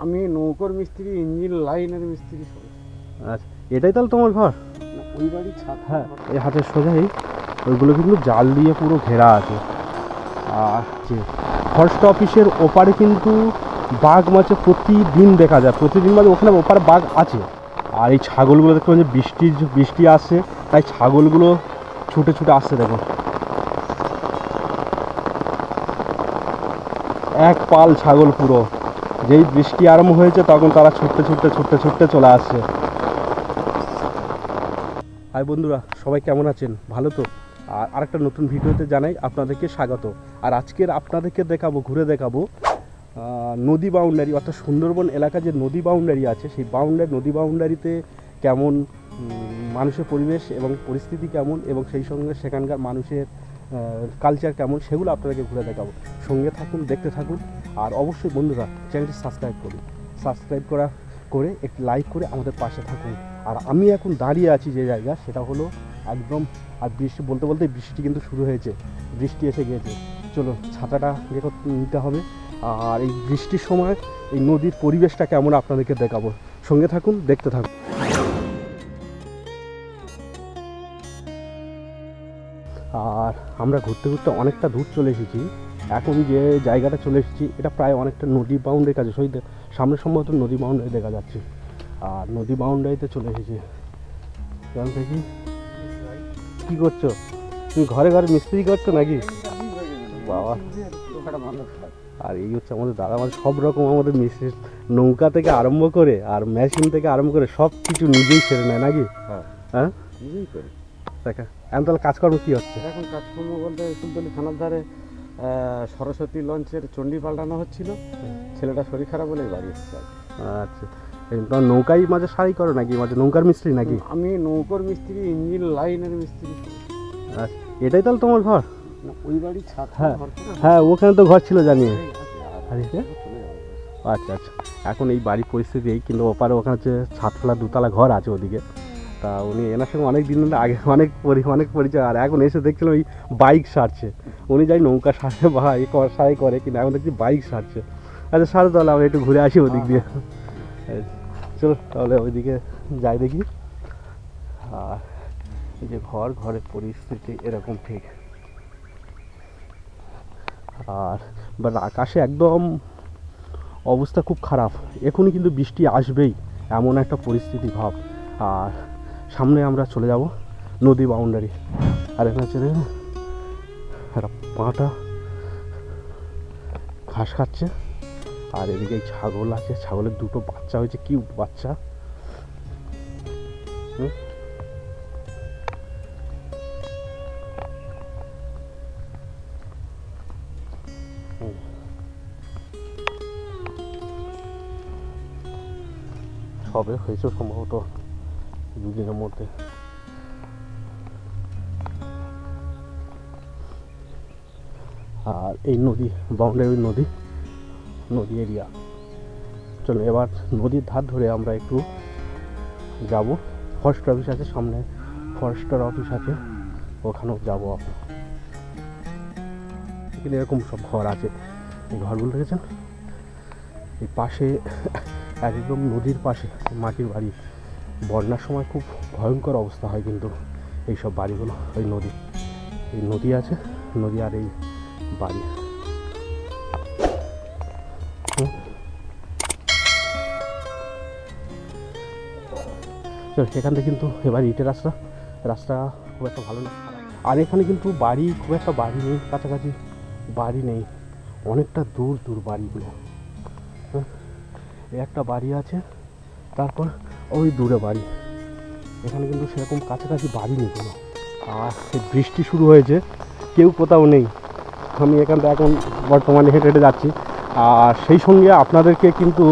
আমি নৌকোর মিস্ত্রি, ইঞ্জিন লাইনের মিস্ত্রি। আচ্ছা, এটাই তাহলে তোমার ঘর? ওই বাড়ি ছাদ। হ্যাঁ, এই হাতের সোজাই ওইগুলো কিন্তু জাল দিয়ে পুরো ঘেরা আছে। আর যে ফরেস্ট অফিসের ওপারে কিন্তু বাঘ মাছে প্রতিদিন দেখা যায়, প্রতিদিন মানে ওখানে ওপারে বাঘ আছে। আর এই ছাগলগুলো দেখতে পাচ্ছি বৃষ্টি আসছে, তাই ছাগলগুলো ছুটে ছুটে আসছে। দেখো, এক পাল ছাগল পুরো। যেই বৃষ্টি আরম্ভ হয়েছে তখন তারা ছুটতে চলে আসছে। হাই বন্ধুরা, সবাই কেমন আছেন? ভালো তো? আর আরেকটা নতুন ভিডিওতে জানাই আপনাদেরকে স্বাগত। আর আজকের আপনাদেরকে ঘুরে দেখাবো নদী বাউন্ডারি, অর্থাৎ সুন্দরবন এলাকা যে নদী বাউন্ডারি আছে, সেই নদী বাউন্ডারিতে কেমন মানুষের পরিবেশ এবং পরিস্থিতি কেমন, এবং সেই সঙ্গে সেখানকার মানুষের কালচার কেমন, সেগুলো আপনাদেরকে ঘুরে দেখাবো। সঙ্গে থাকুন, দেখতে থাকুন। আর অবশ্যই বন্ধুরা, চ্যানেলটি সাবস্ক্রাইব করে একটি লাইক করে আমাদের পাশে থাকুন। আর আমি এখন দাঁড়িয়ে আছি যে জায়গা, সেটা হলো একদম, আর বৃষ্টি বলতে বৃষ্টি কিন্তু শুরু হয়েছে, বৃষ্টি এসে গিয়েছে। চলো, ছাতাটা নিতে হবে। আর এই বৃষ্টির সময় এই নদীর পরিবেশটা কেমন আপনাদেরকে দেখাবো। সঙ্গে থাকুন, দেখতে থাকুন। আর আমরা ঘুরতে অনেকটা দূর চলে এসেছি। এখন যে জায়গাটা চলে এসেছি, এটা প্রায় অনেকটা নদী বাউন্ডারির কাছে, সামনে সম্ভবত নদী বাউন্ডারি দেখা যাচ্ছে। আর নদী বাউন্ডারিতে চলে এসেছি। কেমন দেখি, কী করছো তুমি? ঘরে মিস্ত্রি করছো নাকি? বাবা, আর এই হচ্ছে আমাদের দাদা। মানে সব রকম আমাদের মিস্ত্রি, নৌকা থেকে আরম্ভ করে আর মেশিন থেকে আরম্ভ করে সব কিছু নিজেই সেরে নেয় নাকি? হ্যাঁ, নিজেই করি। দেখা এখন তাহলে কাজকর্ম কী হচ্ছে? এখন কাজকর্ম বলতে কুলতলি থানার ধারে সরস্বতী লঞ্চের চণ্ডী পাল্টানো হচ্ছিল। ছেলেটা শরীর খারাপ বলে বাড়ি এসেছে। আচ্ছা, তোমার নৌকাই মাঝে সারাই করো নাকি? মাঝে নৌকার মিস্ত্রি নাকি? আমি নৌকোর মিস্ত্রি, ইঞ্জিন লাইনের মিস্ত্রি। আচ্ছা, এটাই তাহলে তোমার ঘর? ওই বাড়ি ছাদ। হ্যাঁ, ওখানে তো ঘর ছিল জানি। আচ্ছা, এখন এই বাড়ির পরিস্থিতি এই, কিন্তু ওখানে হচ্ছে ছাদতলা দুতলা ঘর আছে ওদিকে। তা উনি এনার সঙ্গে অনেক দিন আগে অনেক পরিচয়। আর এখন এসে দেখছিলাম এই বাইক সারছে। উনি যাই নৌকা সারে বা সারাই করে, কিন্তু এখন দেখছি বাইক সারছে। আচ্ছা, সারো, তাহলে আমি একটু ঘুরে আসি ওদিক দিয়ে। চলো তাহলে ওইদিকে যাই দেখি। আর এই যে ঘরের পরিস্থিতি এরকম ঠিক। আর আকাশে একদম অবস্থা খুব খারাপ। এখনই কিন্তু বৃষ্টি আসবেই, এমন একটা পরিস্থিতি ভাব। আর সামনে আমরা চলে যাব নদী বাউন্ডারি। আর এখানে হচ্ছে একটা পাঁটা ঘাস খাচ্ছে। আর এদিকে এই ছাগল আছে, ছাগলের দুটো বাচ্চা হয়েছে, কিউট বাচ্চা। সবে হয়েছে সম্ভবত দুদিনের মধ্যে। আর এই নদী বাউন্ডারি, নদী এরিয়া। চলো এবার নদীর ধার ধরে আমরা একটু যাব। ফরেস্ট অফিস আছে সামনে, ফরেস্টার অফিস আছে, ওখানেও যাবো। এখানে এরকম সব ঘর আছে। এই ঘরগুলো দেখেছেন? এই পাশে একদম নদীর পাশে মাটির বাড়ি। বন্যার সময় খুব ভয়ঙ্কর অবস্থা হয় কিন্তু এইসব বাড়িগুলো। এই নদী আছে, নদী আর এই বাড়ি। সেখান থেকে কিন্তু এবার ইটের রাস্তা খুব একটা ভালো না। আর এখানে কিন্তু খুব একটা বাড়ি নেই, কাছাকাছি বাড়ি নেই, অনেকটা দূর বাড়িগুলো। একটা বাড়ি আছে, তারপর ওই দূরে বাড়ি। এখানে কিন্তু সেরকম কাছাকাছি বাড়ি নেই কোনো। আর বৃষ্টি শুরু হয়েছে, কেউ কোথাও নেই। আমি এখান থেকে এখন বর্তমানে হেঁটে যাচ্ছি। আর সেই সঙ্গে আপনাদেরকে কিন্তু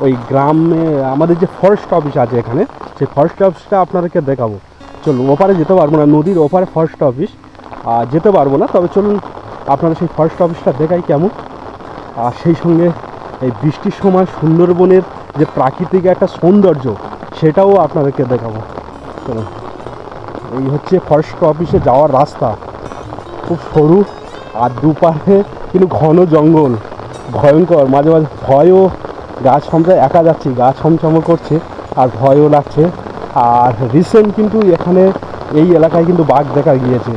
ওই গ্রামে আমাদের যে ফরেস্ট অফিস আছে এখানে, সেই ফরেস্ট অফিসটা আপনাদেরকে দেখাবো। চলুন, ওপারে যেতে পারবো না, নদীর ওপারে ফরেস্ট অফিস যেতে পারবো না, তবে চলুন আপনাদের সেই ফরেস্ট অফিসটা দেখাই কেমন। আর সেই সঙ্গে এই বৃষ্টির সময় সুন্দরবনের যে প্রাকৃতিক একটা সৌন্দর্য, সেটাও আপনাদেরকে দেখাবো। চলুন, এই হচ্ছে ফরেস্ট অফিসে যাওয়ার রাস্তা, খুব সরু। আর দুপাশে কিন্তু ঘন জঙ্গল, ভয়ঙ্কর, মাঝে মাঝে ভয়ও গা ছমছম একা যাচ্ছি, গা ছমছমও করছে আর ভয়ও লাগছে। আর রিসেন্ট কিন্তু এখানে এই এলাকায় কিন্তু বাঘ দেখা গিয়েছে,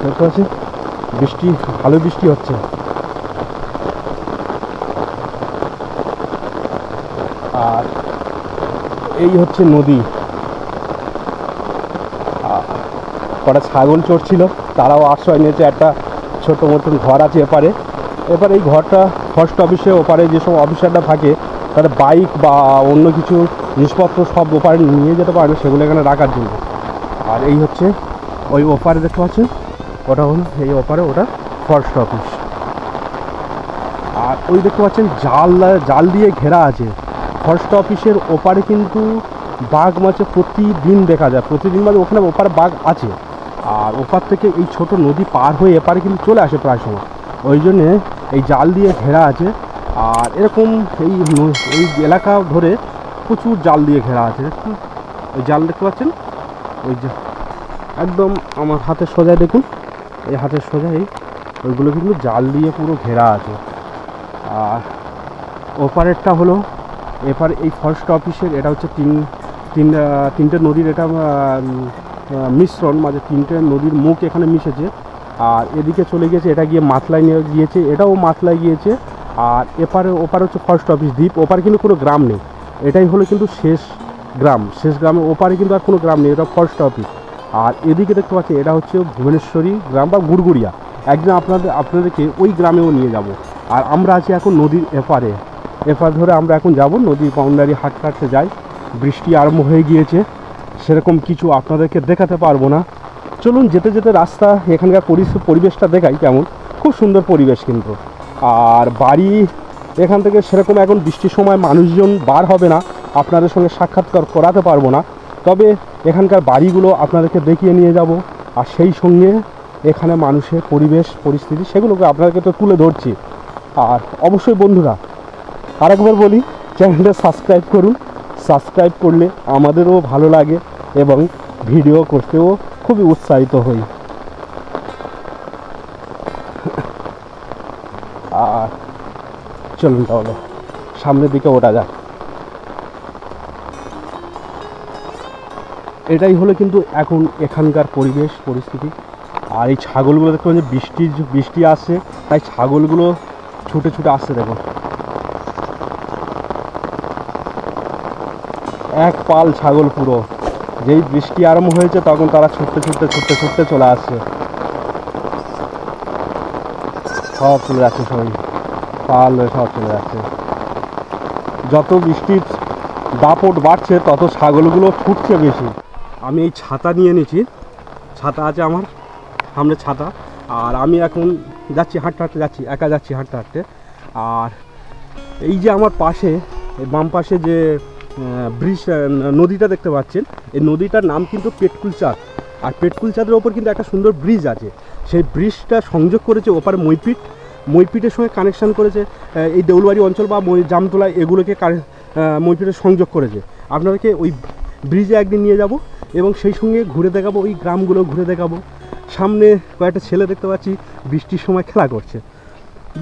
দেখতে পাচ্ছি বৃষ্টি, ভালো বৃষ্টি হচ্ছে। আর এই হচ্ছে নদী। কটা ছাগল চড়ছিল, তারাও আশ্রয় নিয়েছে, একটা ছোট মতন ঘর আছে এপারে। এবার এই ঘরটা ফরেস্ট অফিসে, ওপারে যেসব অফিসাররা থাকে তারা বাইক বা অন্য কিছু জিনিসপত্র সব ওপারে নিয়ে যেতে পারে, সেগুলো এখানে রাখার জন্য। আর এই হচ্ছে ওই ওপারে দেখতে পাচ্ছেন, ওটা হলো এই ওপারে, ওটা ফরেস্ট অফিস। আর ওই দেখতে পাচ্ছেন জাল দিয়ে ঘেরা আছে। ফরেস্ট অফিসের ওপারে কিন্তু বাঘ মাছে প্রতিদিন দেখা যায়, প্রতিদিন মানে ওখানে ওপারে বাঘ আছে। আর ওপার থেকে এই ছোট নদী পার হয়ে এপারে কিন্তু চলে আসে প্রায় সময়, ওই জন্যে এই জাল দিয়ে ঘেরা আছে। আর এরকম এই এলাকা ধরে প্রচুর জাল দিয়ে ঘেরা আছে। দেখুন ওই জাল দেখতে পাচ্ছেন, ওই যে একদম আমার হাতের সোজায় দেখুন, এই হাতের সোজাই ওইগুলো কিন্তু জাল দিয়ে পুরো ঘেরা আছে। আর ওপারেরটা হলো এপার এই ফরেস্ট অফিসের, এটা হচ্ছে তিনটে নদীর এটা মিশ্রণ, মানে তিনটে নদীর মুখ এখানে মিশেছে। আর এদিকে চলে গিয়েছে, এটা গিয়ে মাতলায় নিয়ে গিয়েছে, এটাও মাতলায় গিয়েছে। আর ওপারে হচ্ছে ফরেস্ট অফিস দ্বীপ, ওপারে কিন্তু কোনো গ্রাম নেই, এটাই হলো কিন্তু শেষ গ্রামে, ওপারে কিন্তু আর কোনো গ্রাম নেই, এটা ফরেস্ট অফিস। আর এদিকে দেখতে পাচ্ছি এটা হচ্ছে ভুবনেশ্বরী গ্রাম বা গুড়গুড়িয়া। একদিন আপনাদেরকে ওই গ্রামেও নিয়ে যাব। আর আমরা আছি এখন নদীর এপার ধরে আমরা এখন যাব, নদীর বাউন্ডারি হাট কাটতে যাই। বৃষ্টি আরম্ভ হয়ে গিয়েছে, সেরকম কিছু আপনাদেরকে দেখাতে পারবো না। চলুন যেতে যেতে রাস্তা এখানকার পরিবেশটা দেখাই কেমন, খুব সুন্দর পরিবেশ কিন্তু। আর বাড়ি এখান থেকে সেরকম এখন বৃষ্টির সময় মানুষজন বার হবে না, আপনাদের সঙ্গে সাক্ষাৎকার করাতে পারবো না, তবে এখানকার বাড়িগুলো আপনাদেরকে দেখিয়ে নিয়ে যাব। আর সেই সঙ্গে এখানে মানুষের পরিবেশ পরিস্থিতি সেগুলোকে আপনাদেরকে তো তুলে ধরছি। আর অবশ্যই বন্ধুরা আরেকবার বলি, চ্যানেলটা সাবস্ক্রাইব করুন, সাবস্ক্রাইব করলে আমাদেরও ভালো লাগে এবং ভিডিও করতেও খুবই উৎসাহিত হই। আর চলুন তাহলে সামনের দিকে ওঠা যাক। এটাই হলো কিন্তু এখন এখানকার পরিবেশ পরিস্থিতি। আর এই ছাগলগুলো দেখতে পাচ্ছি, বৃষ্টি আসছে তাই ছাগলগুলো ছুটে ছুটে আসছে, দেখুন এক পাল ছাগল পুরো। যেই বৃষ্টি আরম্ভ হয়েছে তখন তারা ছুটতে চলে আসছে, সব চলে যাচ্ছে, সবাই পাল হয়ে সব চলে যাচ্ছে। যত বৃষ্টির দাপট বাড়ছে তত ছাগলগুলো ছুটছে বেশি। আমি এই ছাতা নিয়ে নিয়েছি, ছাতা আছে আমার সামনে ছাতা। আর আমি এখন যাচ্ছি হাঁটতে যাচ্ছি, একা যাচ্ছি হাঁটতে। আর এই যে আমার পাশে বাম পাশে যে ব্রিজ নদীটা দেখতে পাচ্ছেন, এই নদীটার নাম কিন্তু পেটকুলচাঁদ। আর পেটকুলচাঁদের ওপর কিন্তু একটা সুন্দর ব্রিজ আছে, সেই ব্রিজটা সংযোগ করেছে ওপারে মইপিটের সঙ্গে কানেকশান করেছে এই দেউলবাড়ি অঞ্চল বা জামতলা, এগুলোকে মইপিটের সংযোগ করেছে। আপনাদেরকে ওই ব্রিজে একদিন নিয়ে যাব এবং সেই সঙ্গে ঘুরে দেখাবো, ওই গ্রামগুলো ঘুরে দেখাবো। সামনে কয়েকটা ছেলে দেখতে পাচ্ছি বৃষ্টির সময় খেলা করছে,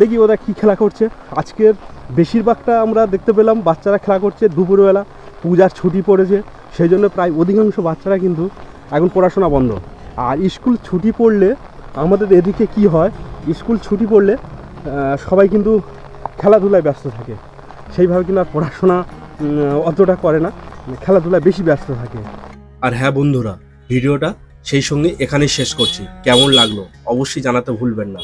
দেখি ওরা কী খেলা করছে। আজকের বেশিরভাগটা আমরা দেখতে পেলাম বাচ্চারা খেলা করছে, দুপুরবেলা পূজার ছুটি পড়েছে, সেই জন্য প্রায় অধিকাংশ বাচ্চারা কিন্তু এখন পড়াশোনা বন্ধ। আর স্কুল ছুটি পড়লে আমাদের এদিকে কি হয়, স্কুল ছুটি পড়লে সবাই কিন্তু খেলাধুলায় ব্যস্ত থাকে, সেইভাবে কিন্তু আর পড়াশোনা অতটা করে না, খেলাধুলায় বেশি ব্যস্ত থাকে। আর হ্যাঁ বন্ধুরা, ভিডিওটা সেই সঙ্গে এখানেই শেষ করছি। কেমন লাগলো অবশ্যই জানাতে ভুলবেন না।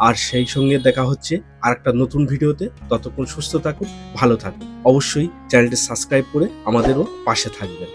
আর সেই সঙ্গে দেখা হচ্ছে আর একটা নতুন ভিডিওতে। ততক্ষণ সুস্থ থাকুন, ভালো থাকুন, অবশ্যই চ্যানেলটি সাবস্ক্রাইব করে আমাদেরও পাশে থাকবেন।